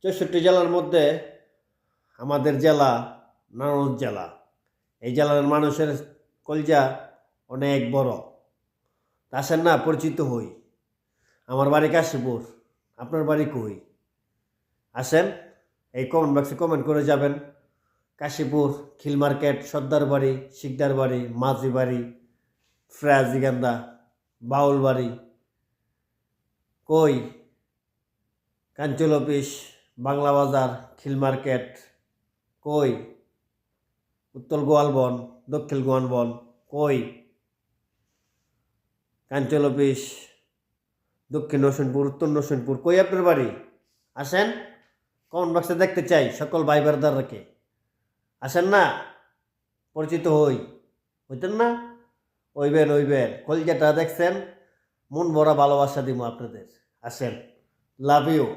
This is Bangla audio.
64 জেলার মধ্যে আমাদের জেলা নারায়ণগঞ্জ জেলা। এই জেলার মানুষের কলজা অনেক বড়। আসেন না, পরিচিত হই। আমার বাড়ি কাশীপুর, আপনার বাড়ি কই? আসেন, এই কমেন্ট বক্সে কমেন্ট করে যাবেন। কাশীপুর, খিল মার্কেট, সর্দার বাড়ি, শিকদার বাড়ি, মাঝি বাড়ি, ফ্রাজিগান্দা, বাউল বাড়ি কই? কাঞ্চল অফিস, বাংলা বাজার, খিল মার্কেট কই? উত্তর গোয়ালবন, দক্ষিণ গোয়ালবন কই? কাঞ্চল অফিস, দক্ষিণ নরসিংপুর, উত্তর নরসিংপুর কই আপনার বাড়ি? আসেন, কমেন্ট বক্সে দেখতে চাই সকল ভাই বারদারকে। আসেন না, পরিচিত হইতেন না? ওইবেন কলজাটা দেখছেন, মন ভরা ভালোবাসা দিব আপনাদের। আসেন, লাভ ইউ।